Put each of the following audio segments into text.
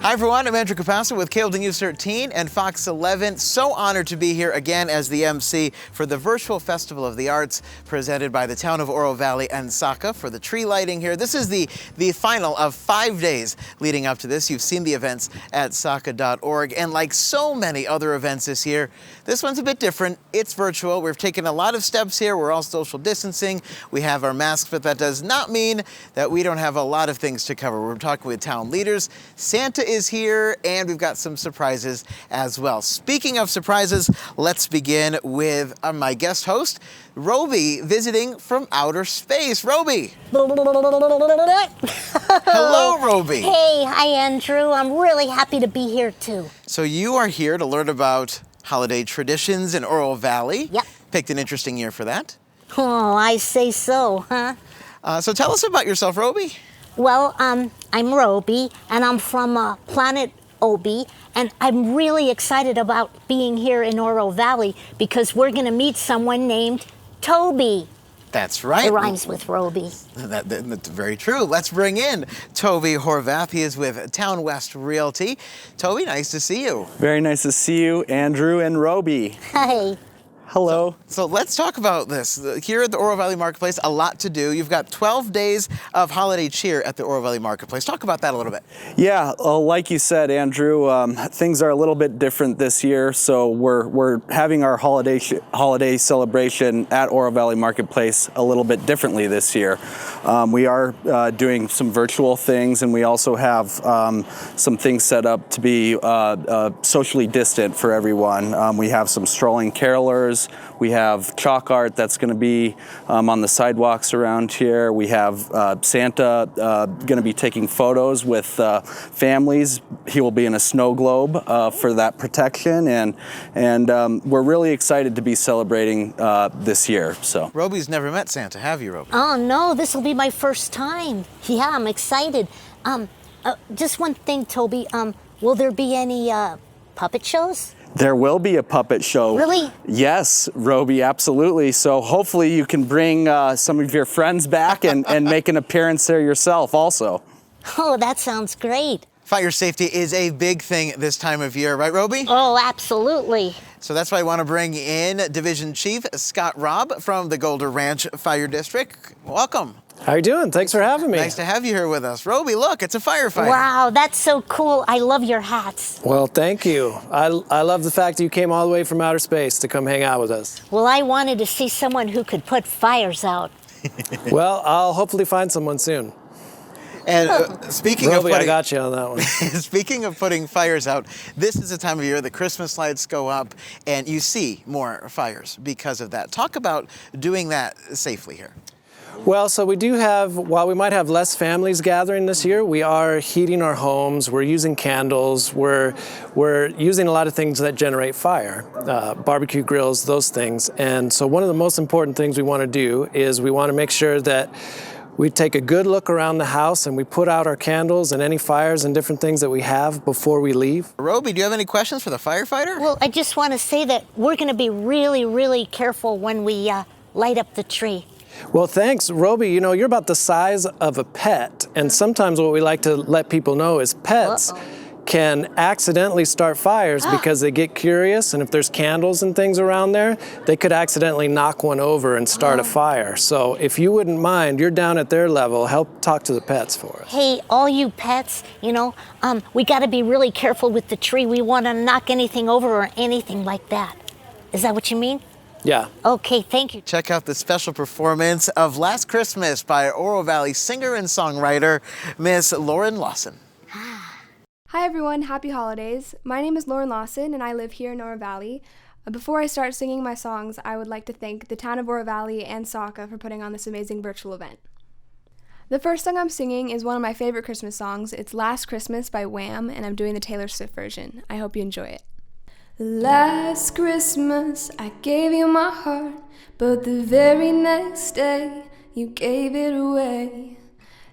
Hi everyone, I'm Andrew Capasso with KOLD News 13 and Fox 11. So honored to be here again as the MC for the Virtual Festival of the Arts presented by the Town of Oro Valley and SAACA for the tree lighting here. This is the final of 5 days leading up to this. You've seen the events at SAACA.org, and like so many other events this year, this one's a bit different. It's virtual. We've taken a lot of steps here. We're all social distancing. We have our masks, but that does not mean that we don't have a lot of things to cover. We're talking with town leaders. Santa is here, and we've got some surprises as well. Speaking of surprises, let's begin with my guest host, Rowby, visiting from outer space. Rowby. Hello, Rowby. Hey, hi, Andrew. I'm really happy to be here, too. So you are here to learn about holiday traditions in Oro Valley. Yep. Picked an interesting year for that. Oh, I say so, huh? So tell us about yourself, Rowby. Well, I'm Rowby, and I'm from planet Obi, and I'm really excited about being here in Oro Valley because we're going to meet someone named Toby. That's right. It rhymes with Rowby. That's very true. Let's bring in Toby Horvath. He is with Town West Realty. Toby, nice to see you. Very nice to see you, Andrew and Rowby. Hey. Hello. So let's talk about this. Here at the Oro Valley Marketplace, a lot to do. You've got 12 days of holiday cheer at the Oro Valley Marketplace. Talk about that a little bit. Yeah, like you said, Andrew, things are a little bit different this year. So we're having our holiday celebration at Oro Valley Marketplace a little bit differently this year. We are doing some virtual things, and we also have some things set up to be socially distant for everyone. We have some strolling carolers. We have chalk art that's going to be on the sidewalks around here. We have Santa going to be taking photos with families. He will be in a snow globe for that protection, and we're really excited to be celebrating this year. So, Rowby's never met Santa, have you, Rowby? Oh, no, this will be my first time. Yeah, I'm excited. Just one thing, Toby. Will there be any puppet shows? There will be a puppet show. Really? Yes, Rowby, absolutely. So hopefully you can bring some of your friends back and make an appearance there yourself also. Oh, that sounds great. Fire safety is a big thing this time of year, right, Rowby? Oh, absolutely. So that's why I want to bring in Division Chief Scott Robb from the Golder Ranch Fire District. Welcome. How you doing? Thanks for having me. Nice to have you here with us. Rowby, look, it's a firefighter. Wow, that's so cool. I love your hats. Well, thank you. I love the fact that you came all the way from outer space to come hang out with us. Well, I wanted to see someone who could put fires out. Well, I'll hopefully find someone soon. And speaking Rowby, of putting, I got you on that one. Speaking of putting fires out, this is the time of year the Christmas lights go up and you see more fires because of that. Talk about doing that safely here. Well, so we do have, while we might have less families gathering this year, we are heating our homes, we're using candles, we're using a lot of things that generate fire, barbecue grills, those things. And so one of the most important things we want to do is we want to make sure that we take a good look around the house and we put out our candles and any fires and different things that we have before we leave. Rowby, do you have any questions for the firefighter? Well, I just want to say that we're going to be really, really careful when we light up the tree. Well, thanks, Rowby. You know, you're about the size of a pet, and sometimes what we like to let people know is pets can accidentally start fires because they get curious, and if there's candles and things around there, they could accidentally knock one over and start a fire. So if you wouldn't mind, you're down at their level, help talk to the pets for us. Hey, all you pets, you know, we got to be really careful with the tree. We want to knock anything over or anything like that. Is that what you mean? Yeah. Okay, thank you. Check out the special performance of Last Christmas by Oro Valley singer and songwriter, Miss Lauren Lawson. Hi everyone, happy holidays. My name is Lauren Lawson and I live here in Oro Valley. Before I start singing my songs, I would like to thank the Town of Oro Valley and SAACA for putting on this amazing virtual event. The first song I'm singing is one of my favorite Christmas songs. It's Last Christmas by Wham, and I'm doing the Taylor Swift version. I hope you enjoy it. Last Christmas I gave you my heart, but the very next day you gave it away.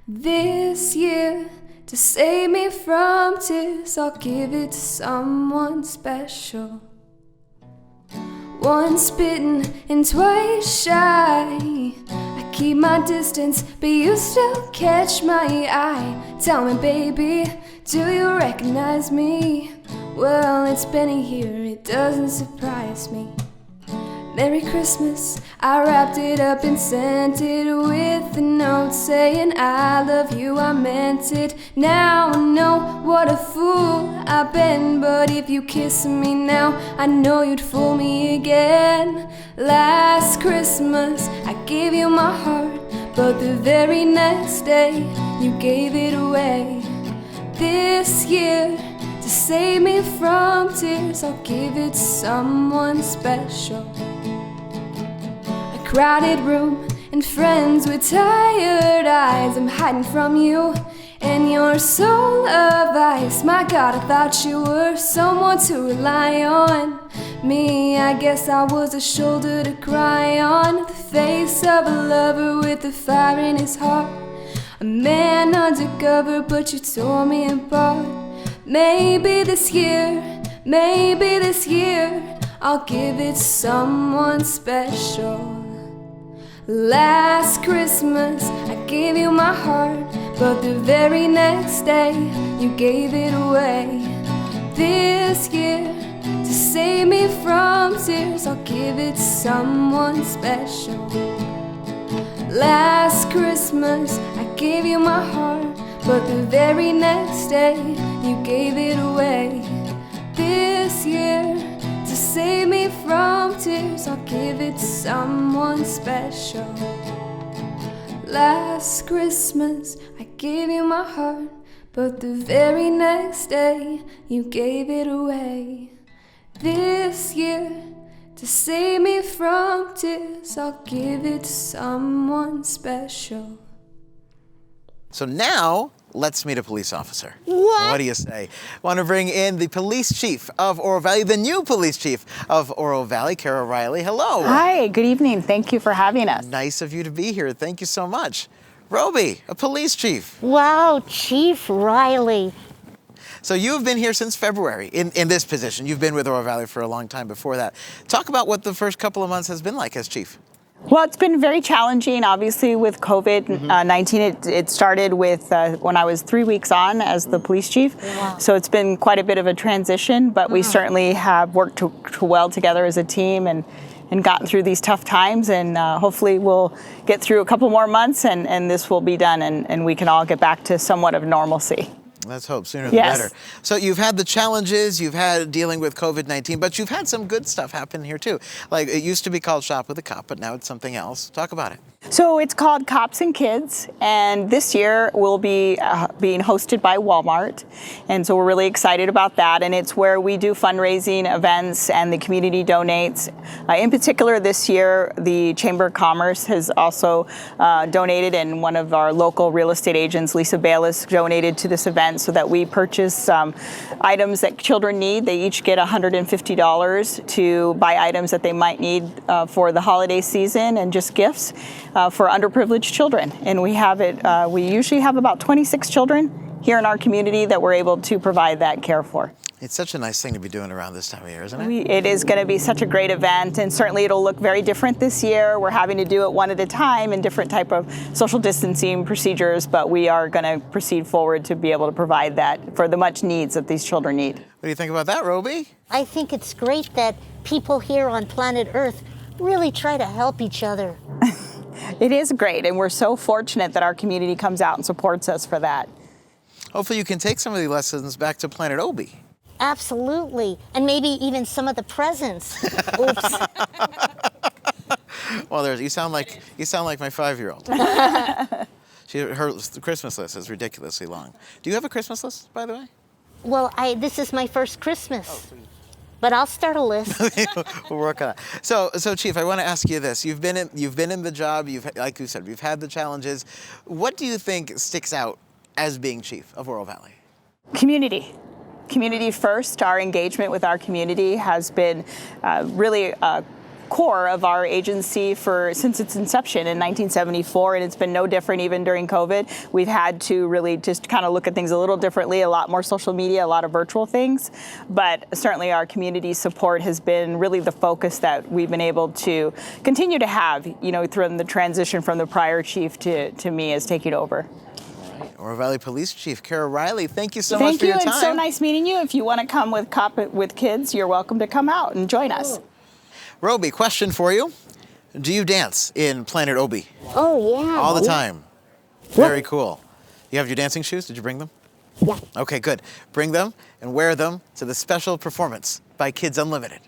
This year, to save me from tears, I'll give it to someone special. Once bitten and twice shy, I keep my distance, but you still catch my eye. Tell me, baby, Do you recognize me? Well, it's been a year, it doesn't surprise me. Merry Christmas, I wrapped it up and sent it with a note saying I love you, I meant it. Now I know what a fool I've been, but if you kiss me now, I know you'd fool me again. Last Christmas, I gave you my heart, but the very next day, you gave it away. This year, to save me from tears, I'll give it to someone special. A crowded room and friends with tired eyes. I'm hiding from you and your soul of ice. My God, I thought you were someone to rely on. Me, I guess I was a shoulder to cry on. The face of a lover with a fire in his heart. A man undercover, but you tore me apart. Maybe this year, I'll give it to someone special. Last Christmas, I gave you my heart, but the very next day, you gave it away. This year, to save me from tears, I'll give it to someone special. Last Christmas, I gave you my heart, but the very next day, you gave it away. This year, to save me from tears, I'll give it to someone special. Last Christmas, I gave you my heart, but the very next day, you gave it away. This year, to save me from tears, I'll give it to someone special. So now, let's meet a police officer. What do you say? Want to bring in the police chief of Oro Valley, the new police chief of Oro Valley, Kara Riley. Hello. Hi, good evening. Thank you for having us. Nice of you to be here. Thank you so much. Rowby, a police chief. Wow, Chief Riley. So you've been here since February in this position. You've been with Oro Valley for a long time before that. Talk about what the first couple of months has been like as chief. Well, it's been very challenging, obviously, with COVID-19. It started with when I was 3 weeks on as the police chief. Wow. So it's been quite a bit of a transition, but we certainly have worked well together as a team and gotten through these tough times. And hopefully we'll get through a couple more months and this will be done and we can all get back to somewhat of normalcy. Let's hope sooner the Yes. better. So you've had the challenges, you've had dealing with COVID-19, but you've had some good stuff happen here too. Like it used to be called Shop with a Cop, but now it's something else. Talk about it. So it's called Cops and Kids, and this year will be being hosted by Walmart, and so we're really excited about that. And it's where we do fundraising events and the community donates. In particular, this year, the Chamber of Commerce has also donated, and one of our local real estate agents, Lisa Bayless, donated to this event so that we purchase items that children need. They each get $150 to buy items that they might need for the holiday season and just gifts. For underprivileged children, and we have it. We usually have about 26 children here in our community that we're able to provide that care for. It's such a nice thing to be doing around this time of year, isn't it? It is going to be such a great event, and certainly it'll look very different this year. We're having to do it one at a time in different type of social distancing procedures, but we are going to proceed forward to be able to provide that for the much needs that these children need. What do you think about that, Rowby? I think it's great that people here on planet Earth really try to help each other. It is great, and we're so fortunate that our community comes out and supports us for that. Hopefully you can take some of the lessons back to Planet Obi. Absolutely, and maybe even some of the presents. Oops. Well, you sound like my 5-year-old. Her Christmas list is ridiculously long. Do you have a Christmas list, by the way? Well, this is my first Christmas, but I'll start a list. We'll work on it. So, Chief, I want to ask you this: you've been in the job. Like you said, you've had the challenges. What do you think sticks out as being chief of Oro Valley? Community. Community first. Our engagement with our community has been really core of our agency since its inception in 1974, and it's been no different even during COVID. We've had to really just kind of look at things a little differently, a lot more social media, a lot of virtual things, but certainly our community support has been really the focus that we've been able to continue to have, through the transition from the prior chief to me as taking over. Oro Valley Police Chief Kara Riley, thank you so much for your time. Thank you, it's so nice meeting you. If you want to come with kids, you're welcome to come out and join us. Rowby, question for you. Do you dance in Planet Obi? Oh, yeah. All the time. Very cool. You have your dancing shoes? Did you bring them? Yeah. Okay, good. Bring them and wear them to the special performance by Kids Unlimited.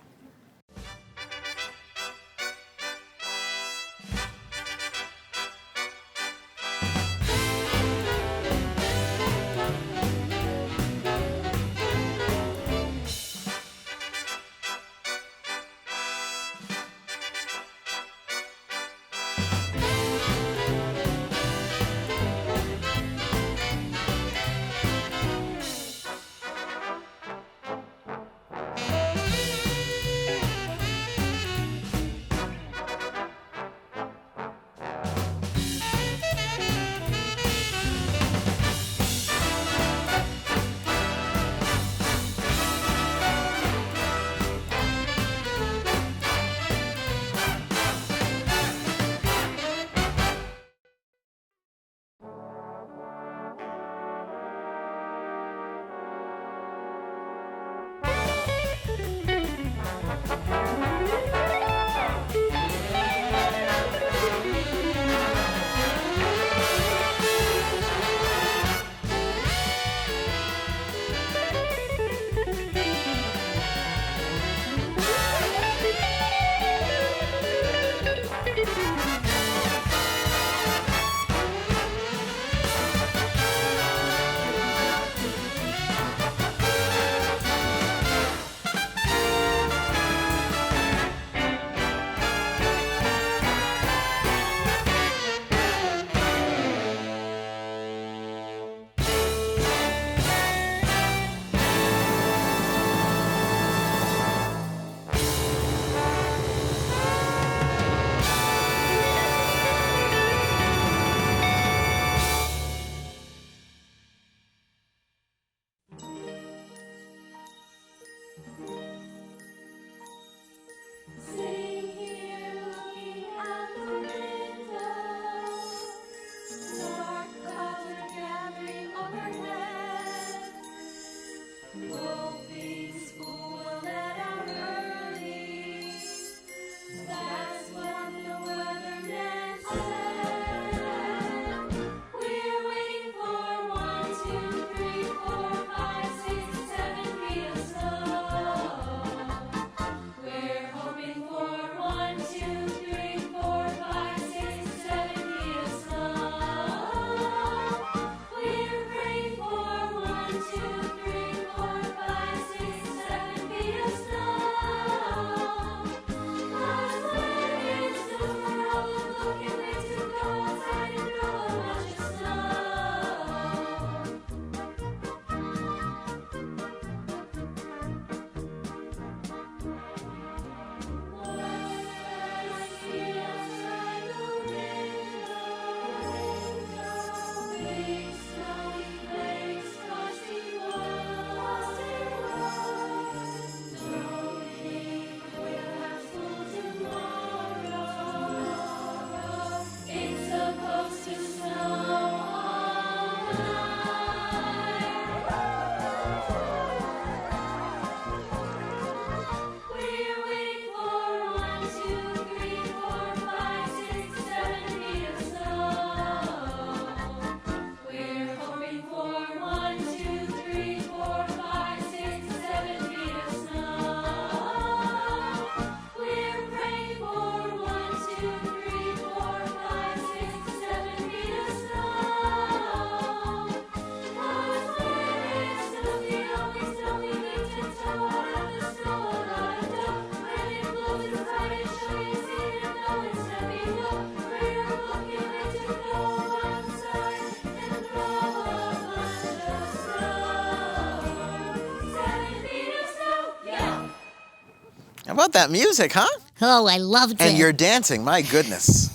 How about that music, huh? Oh, I loved it. And you're dancing, my goodness.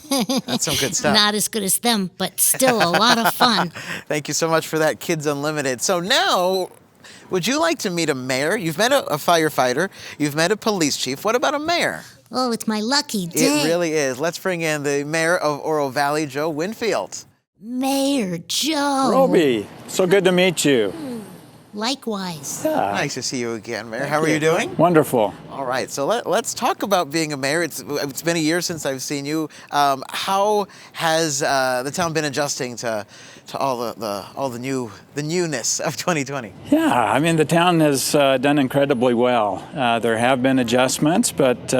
That's some good stuff. Not as good as them, but still a lot of fun. Thank you so much for that, Kids Unlimited. So now, would you like to meet a mayor? You've met a firefighter, you've met a police chief. What about a mayor? Oh, it's my lucky day. It really is. Let's bring in the mayor of Oro Valley, Joe Winfield. Mayor Joe. Rowby, so good to meet you. Likewise. Nice to see you again, Mayor. How are you doing? Wonderful. All right, so let's talk about being a mayor. It's been a year since I've seen you. How has the town been adjusting to all the newness of 2020? Yeah, I mean, the town has done incredibly well. There have been adjustments, but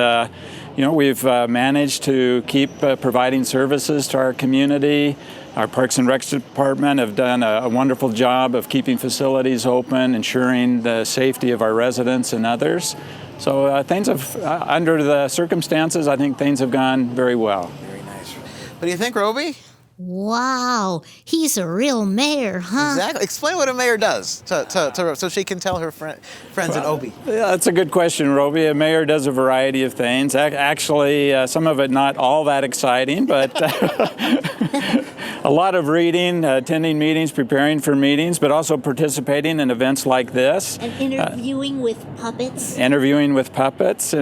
we've managed to keep providing services to our community. Our Parks and Rec department have done a wonderful job of keeping facilities open, ensuring the safety of our residents and others. So things have, under the circumstances, I think things have gone very well. Very nice. What do you think, Rowby? Wow, he's a real mayor, huh? Exactly. Explain what a mayor does so she can tell her friends in Obi. Yeah, that's a good question, Rowby. A mayor does a variety of things. Actually, some of it not all that exciting, but a lot of reading, attending meetings, preparing for meetings, but also participating in events like this. And interviewing with puppets.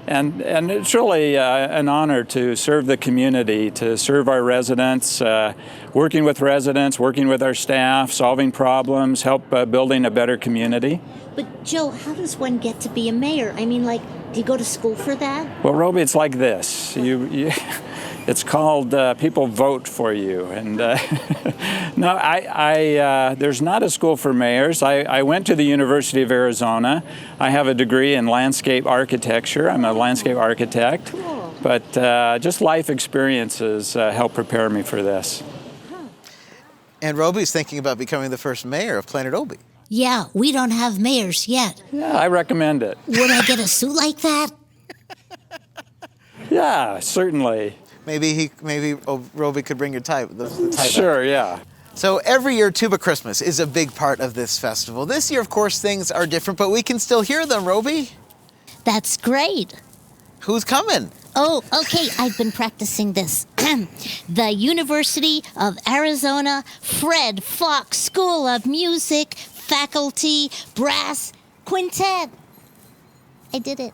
And it's really an honor to serve the community, to serve our residents, working with residents, working with our staff, solving problems, help building a better community. But Joe, how does one get to be a mayor? I mean, like, do you go to school for that? Well, Rowby, it's like this. It's called people vote for you. And no, there's not a school for mayors. I went to the University of Arizona. I have a degree in landscape architecture. I'm a landscape architect. Cool. But just life experiences help prepare me for this. And Rowby's thinking about becoming the first mayor of Planet Obi. Yeah, we don't have mayors yet. Yeah, I recommend it. Would I get a suit like that? Yeah, certainly. Maybe Rowby could bring your tie. The tie Sure, back. yeah. So every year, Tuba Christmas is a big part of this festival. This year, of course, things are different, but we can still hear them, Rowby. That's great. Who's coming? Oh, okay, I've been practicing this. The University of Arizona Fred Fox School of Music Faculty Brass Quintet. I did it.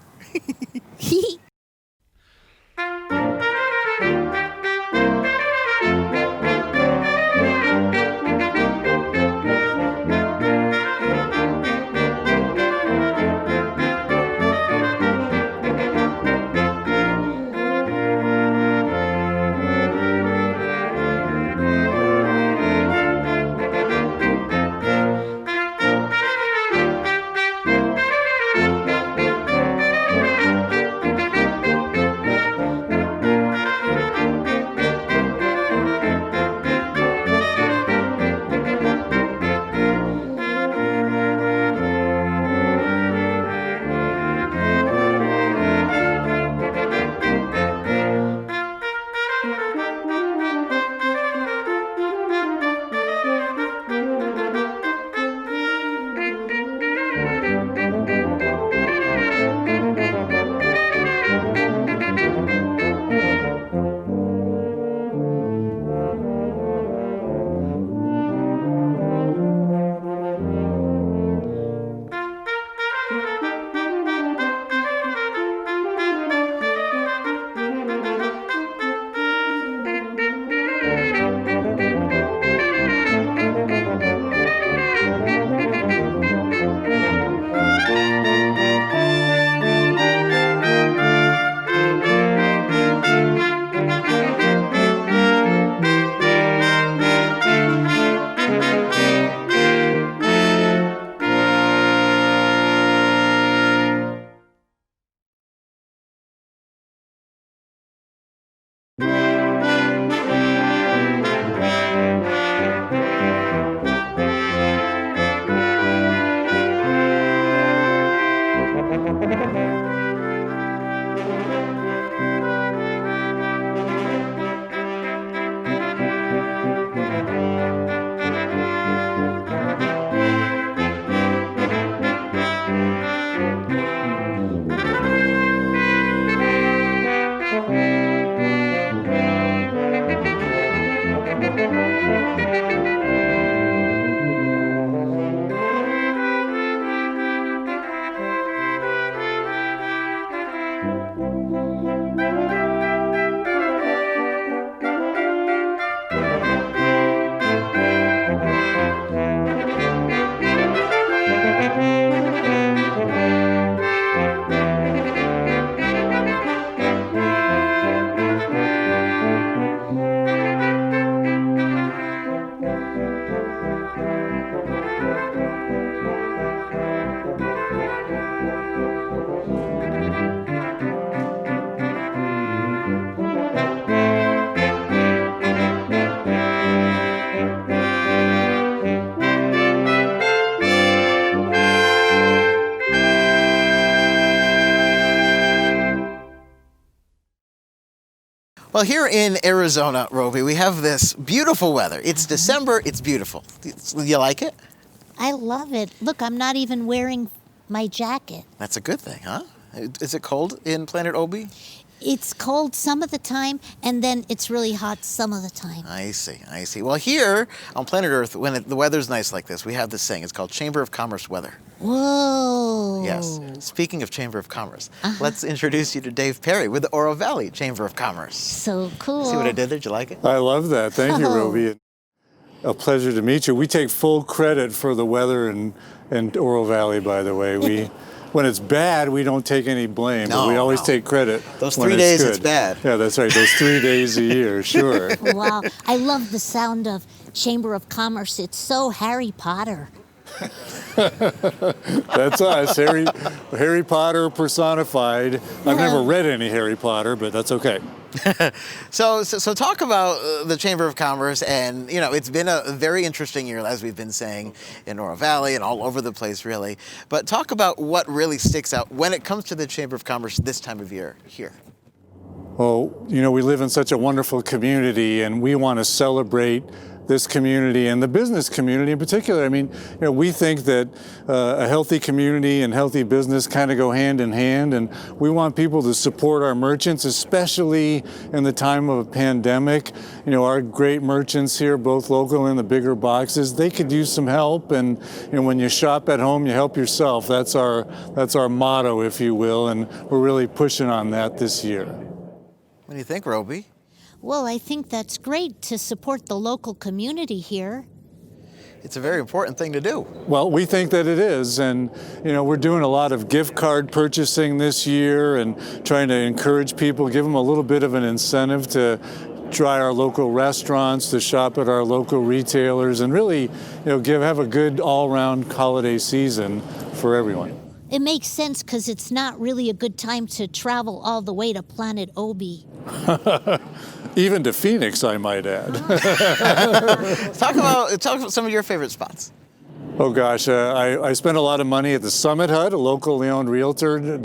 Well, here in Arizona, Rowby, we have this beautiful weather. It's December, it's beautiful. You like it? I love it. Look, I'm not even wearing my jacket. That's a good thing, huh? Is it cold in Planet Obi? It's cold some of the time, and then it's really hot some of the time. I see, I see. Well, here on planet Earth, when the weather's nice like this, we have this thing. It's called Chamber of Commerce weather. Whoa. Yes. Speaking of Chamber of Commerce, let's introduce you to Dave Perry with the Oro Valley Chamber of Commerce. So cool. See what I did there? Did you like it? I love that. Thank you, Rowby. A pleasure to meet you. We take full credit for the weather in Oro Valley, by the way. When it's bad, we don't take any blame, but we always take credit. Those when 3 days, good. it's bad. Yeah, that's right. Those 3 days a year, sure. Wow. I love the sound of Chamber of Commerce. It's so Harry Potter. That's us, Harry Potter personified. I've never read any Harry Potter, but that's okay. So talk about the Chamber of Commerce, and it's been a very interesting year, as we've been saying, in Oro Valley and all over the place, really. But talk about what really sticks out when it comes to the Chamber of Commerce this time of year here. Well, we live in such a wonderful community, and we want to celebrate this community and the business community in particular. I mean, we think that a healthy community and healthy business kind of go hand in hand, and we want people to support our merchants, especially in the time of a pandemic. Our great merchants here, both local and the bigger boxes, they could use some help, and when you shop at home, you help yourself. That's our motto, if you will, and we're really pushing on that this year. What do you think, Rowby? Well, I think that's great to support the local community here. It's a very important thing to do. Well, we think that it is, and we're doing a lot of gift card purchasing this year and trying to encourage people, give them a little bit of an incentive to try our local restaurants, to shop at our local retailers, and really, have a good all-round holiday season for everyone. It makes sense because it's not really a good time to travel all the way to Planet Obi. Even to Phoenix, I might add. Talk about some of your favorite spots. Oh gosh, I spent a lot of money at the Summit Hut, a locally owned retailer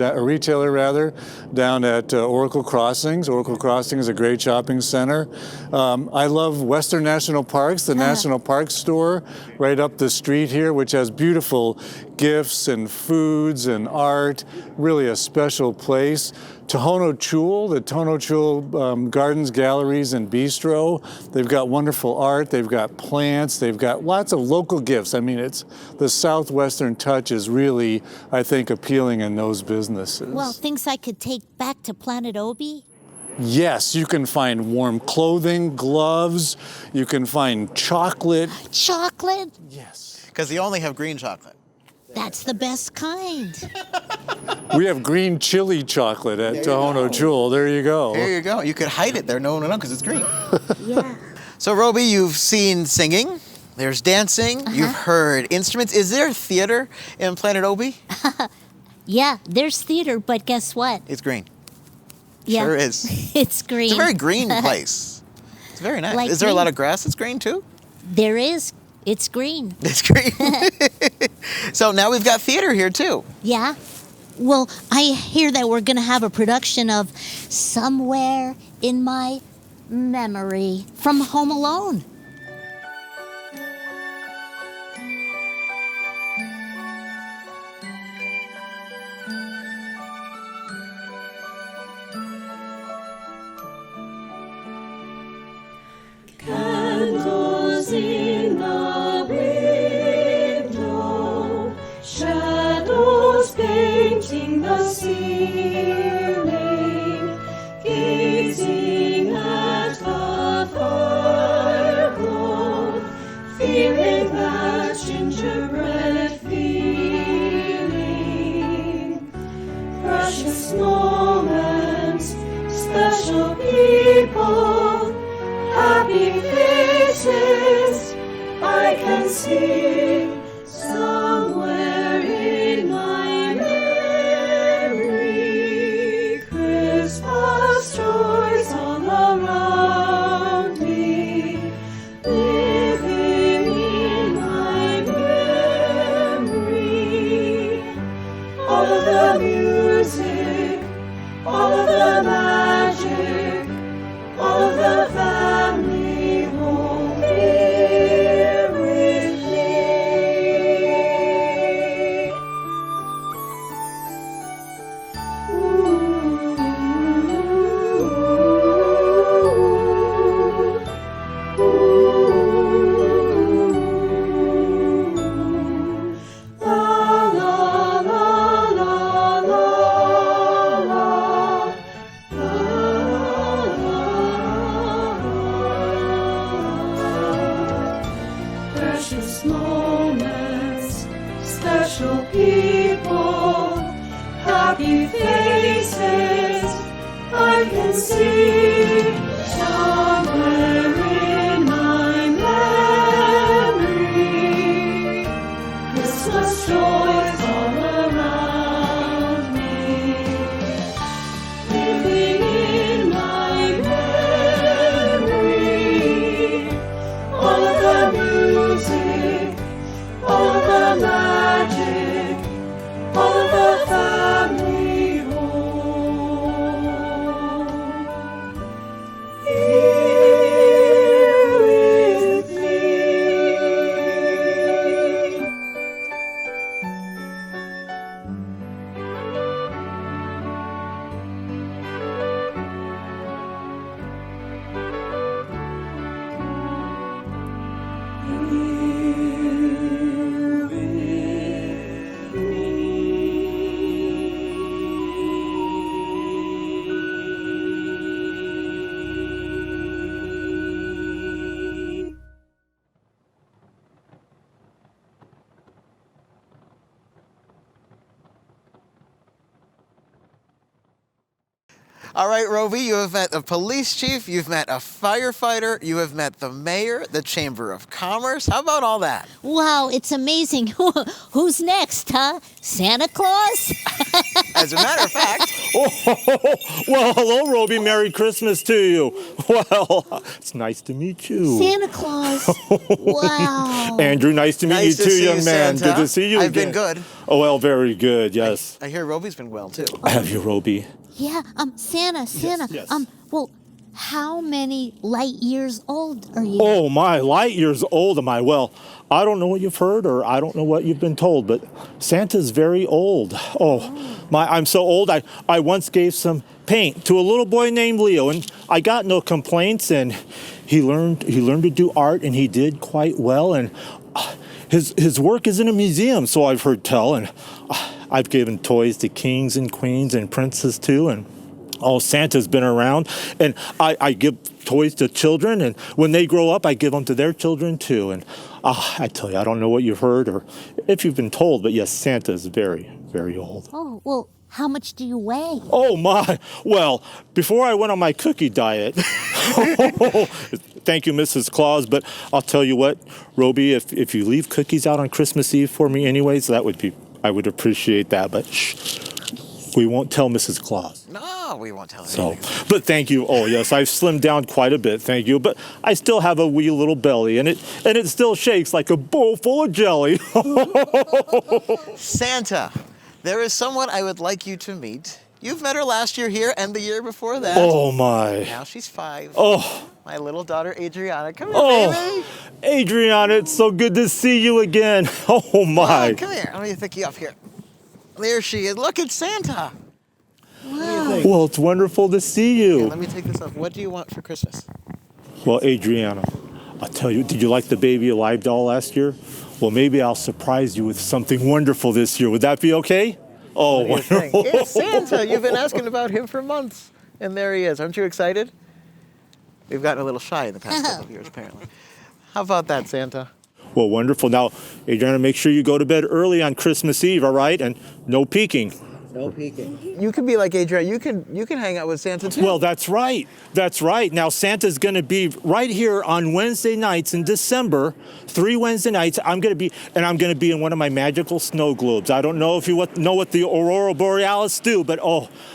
down at Oracle Crossings. Oracle Crossings is a great shopping center. I love Western National Parks, the National Park store right up the street here, which has beautiful gifts and foods and art, really a special place. Tohono Chul, the Tohono Chul Gardens, Galleries, and Bistro. They've got wonderful art, they've got plants, they've got lots of local gifts. I mean, it's the Southwestern touch is really, I think, appealing in those businesses. Well, things I could take back to Planet Obi? Yes, you can find warm clothing, gloves, you can find chocolate. Chocolate? Yes. Because they only have green chocolate. That's the best kind. We have green chili chocolate at Tohono Chul. There you go. There you go. You could hide it there. No one will know because it's green. Yeah. So, Rowby, you've seen singing. There's dancing. You've heard instruments. Is there theater in Planet Obi? Yeah, there's theater, but guess what? It's green. Yeah. Sure is. It's green. It's a very green place. It's very nice. Like is there a green. lot of grass that's green, too? There is. It's green. It's green. So now we've got theater here, too. Yeah. Well, I hear that we're going to have a production of Somewhere in My Memory from Home Alone. Candles in the window, shadows painting the ceiling, gazing at the fire glow, feeling that gingerbread feeling. Precious moments, special people, happy faces I can see somewhere in my memory. Christmas joys all around me, living in my memory. All of the music, all of the magic, happy faces I can see somewhere in my memory. Christmas joys all around me, living in my memory. All of the music, all of the magic, all of the family home. Here with me. All right, Rowby, you have met a police chief, you've met a firefighter, you have met the mayor, the Chamber of Commerce. How about all that? Wow, it's amazing. Who's next, huh? Santa Claus? As a matter of fact, Well, hello, Rowby. Merry Christmas to you. Well, it's nice to meet you. Santa Claus. Wow. Andrew, nice to meet nice you to too, see young you, man. Santa. Good to see you I've again. been good. Oh, well, very good, yes. I hear Rowby's been well, too. Have you, Rowby? Yeah, Santa. yes. Well, how many light years old are you? Oh, my, light years old am I? Well, I don't know what you've heard or I don't know what you've been told, but Santa's very old. Oh, I'm so old. I once gave some paint to a little boy named Leo, and I got no complaints, and he learned to do art, and he did quite well, and his work is in a museum, so I've heard tell, and I've given toys to kings and queens and princes too, and Santa's been around, and I give toys to children, and when they grow up, I give them to their children too, and I tell you, I don't know what you've heard or if you've been told, but yes, Santa's very, very old. Oh, well, how much do you weigh? Oh my, well, before I went on my cookie diet, thank you, Mrs. Claus, but I'll tell you what, Rowby, if you leave cookies out on Christmas Eve for me anyways, I would appreciate that, but shh, we won't tell Mrs. Claus. No, we won't tell her So, anything. but thank you. Oh yes, I've slimmed down quite a bit, thank you. But I still have a wee little belly, and it still shakes like a bowl full of jelly. Santa, there is someone I would like you to meet. You've met her last year here and the year before that. Oh my. Now she's 5. Oh. My little daughter, Adriana. Come here, Oh, baby. Adriana, it's so good to see you again. Oh my. Come here. Let me pick you up here. There she is. Look, it's Santa. Well, it's wonderful to see Here, you. let me take this off. What do you want for Christmas? Well, Adriana, I'll tell you, did you like the Baby Alive doll last year? Well, maybe I'll surprise you with something wonderful this year. Would that be okay? Oh, wonderful. It's Santa. You've been asking about him for months. And there he is. Aren't you excited? We've gotten a little shy in the past couple of years, apparently. How about that, Santa? Well, wonderful. Now, Adriana, make sure you go to bed early on Christmas Eve, all right? And no peeking. No peeking. You can be like Adriana. You can hang out with Santa too. Well, that's right. That's right. Now, Santa's going to be right here on Wednesday nights in December. 3 Wednesday nights. I'm going to be in one of my magical snow globes. I don't know if you know what the Aurora Borealis do, but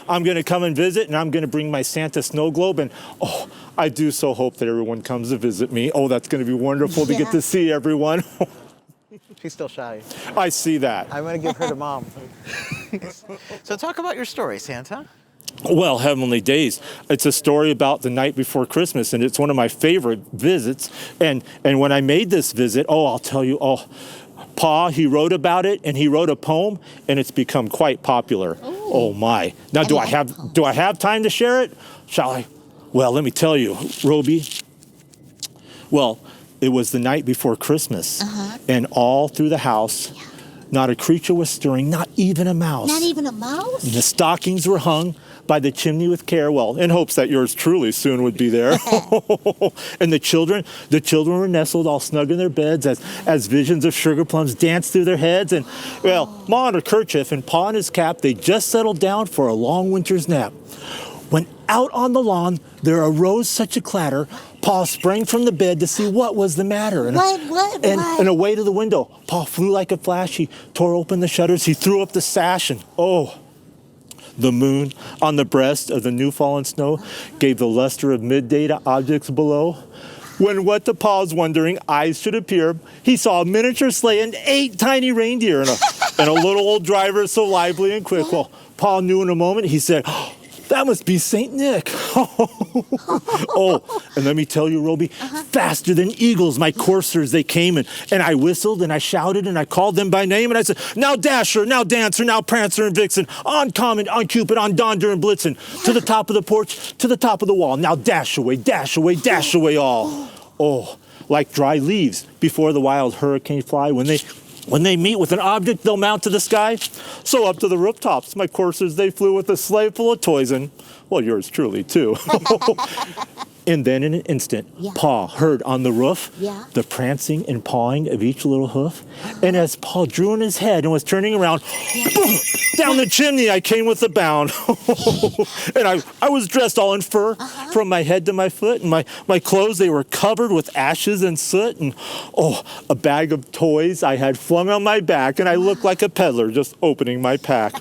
I'm going to come and visit, and I'm going to bring my Santa snow globe, and I do so hope that everyone comes to visit me. Oh, that's going to be wonderful to get to see everyone. She's still shy. I see that. I'm going to give her to Mom. So talk about your story, Santa. Well, Heavenly Days. It's a story about the night before Christmas, and it's one of my favorite visits. And when I made this visit, I'll tell you, Pa, he wrote about it, and he wrote a poem, and it's become quite popular. Ooh. Oh my! Now, do I have time to share it? Shall I? Well, let me tell you, Rowby. Well, it was the night before Christmas, and all through the house, Not a creature was stirring, not even a mouse. Not even a mouse? And the stockings were hung by the chimney with care, well, in hopes that yours truly soon would be there. And the children were nestled all snug in their beds as visions of sugar plums danced through their heads. And, well, Ma in her kerchief and Pa in his cap, they just settled down for a long winter's nap. When out on the lawn there arose such a clatter, Pa sprang from the bed to see what was the matter. And away to the window, Pa flew like a flash. He tore open the shutters, he threw up the sash, and oh, the moon on the breast of the new fallen snow gave the luster of midday to objects below. When what to Pa's wondering eyes should appear, he saw a miniature sleigh and 8 tiny reindeer and a little old driver so lively and quick. Well, Pa knew in a moment. He said, "Oh, that must be St. Nick." Oh, and let me tell you, Rowby, faster than eagles, my coursers, they came, and I whistled, and I shouted, and I called them by name, and I said, "Now Dasher, now Dancer, now Prancer and Vixen, on Comet, on Cupid, on Donder and Blitzen, to the top of the porch, to the top of the wall. Now dash away, dash away, dash away all." Oh, like dry leaves before the wild hurricanes fly, when they meet with an object, they'll mount to the sky. So up to the rooftops, my coursers, they flew with a sleigh full of toys, and, well, yours truly, too. And then in an instant, Pa heard on the roof the prancing and pawing of each little hoof. And as Pa drew in his head and was turning around, boom, down the chimney I came with a bound. And I was dressed all in fur from my head to my foot. And my clothes, they were covered with ashes and soot. And, oh, a bag of toys I had flung on my back. And I looked like a peddler just opening my pack.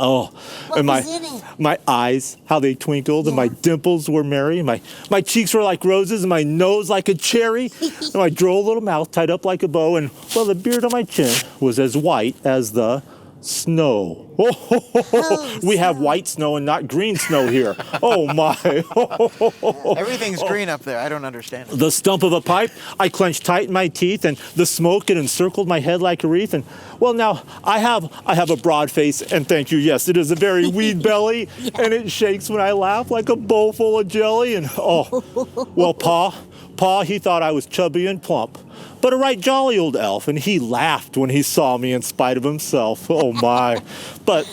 Oh, what and was in it? My eyes, how they twinkled, and my dimples were merry. My cheeks were like roses, and my nose like a cherry. And my droll little mouth tied up like a bow, and, well, the beard on my chin was as white as the snow. We have white snow and not green snow here. Oh, my. Everything's green up there. I don't understand. The stump of a pipe I clenched tight in my teeth, and the smoke, it encircled my head like a wreath. And, well, now I have a broad face, and thank you, yes, it is a very weed belly, and it shakes when I laugh like a bowl full of jelly. And, oh, well, Pa, he thought I was chubby and plump, but a right jolly old elf, and he laughed when he saw me in spite of himself. Oh, my. But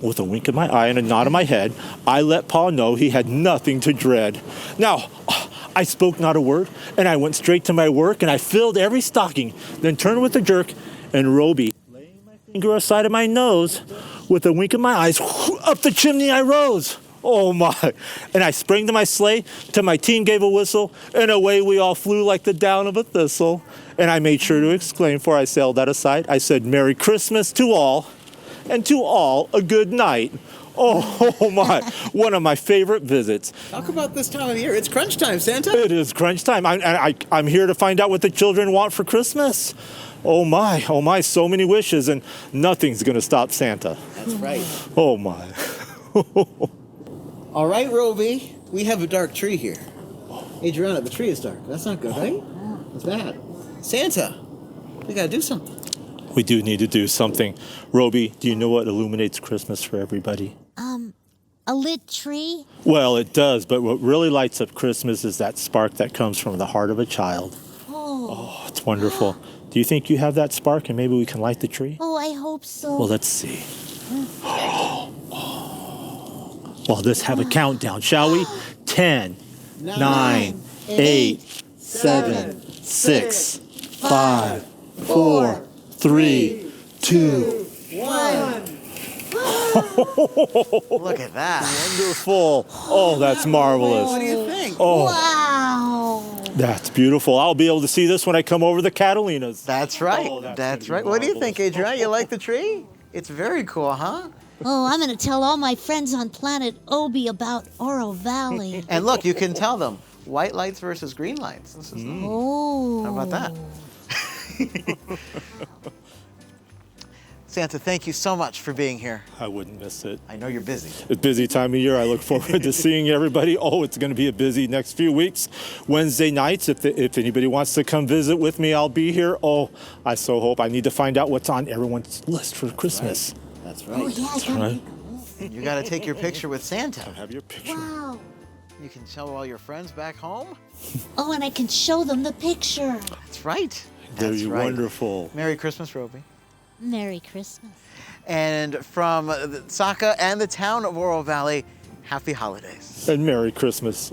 with a wink of my eye and a nod of my head, I let Pa know he had nothing to dread. Now, I spoke not a word, and I went straight to my work, and I filled every stocking, then turned with a jerk, and Rowby, laying my finger aside of my nose, with a wink of my eyes, up the chimney I rose. Oh, my. And I sprang to my sleigh, till my team gave a whistle, and away we all flew like the down of a thistle. And I made sure to exclaim, for I sailed out of sight, I said, "Merry Christmas to all, and to all a good night." Oh, my. One of my favorite visits. Talk about this time of year. It's crunch time, Santa. It is crunch time. I'm here to find out what the children want for Christmas. Oh, my, so many wishes, and nothing's going to stop Santa. That's right. Oh, my. All right, Rowby, we have a dark tree here. Adriana, the tree is dark. That's not good, right? That's bad. Santa, we gotta do something. We do need to do something. Rowby, do you know what illuminates Christmas for everybody? A lit tree? Well, it does, but what really lights up Christmas is that spark that comes from the heart of a child. Oh, it's wonderful. Do you think you have that spark and maybe we can light the tree? Oh, I hope so. Well, let's see. Well, let's have a countdown, shall we? 10, 9, 8, 7, 6, 5, 4, 3, 2, 1. Look at that. Wonderful. Oh, that's marvelous. What do you think? Oh, Wow. that's beautiful. I'll be able to see this when I come over the Catalinas. That's right. Oh, that's right. What do you think, Adriana? You like the tree? It's very cool, huh? Oh, I'm going to tell all my friends on planet Obi about Oro Valley. And look, you can tell them white lights versus green lights. This is Oh. How about that? Santa, thank you so much for being here. I wouldn't miss it. I know you're busy. It's a busy time of year. I look forward to seeing everybody. Oh, it's going to be a busy next few weeks. Wednesday nights, if anybody wants to come visit with me, I'll be here. Oh, I so hope. I need to find out what's on everyone's list for Christmas. That's right. Oh, yeah, I gotta Right. You got to take your picture with Santa. Have your picture. Wow. You can show all your friends back home. Oh, and I can show them the picture. That's right. They're That's right. wonderful. Merry Christmas, Rowby. Merry Christmas. And from the SAACA and the town of Oro Valley, happy holidays. And Merry Christmas.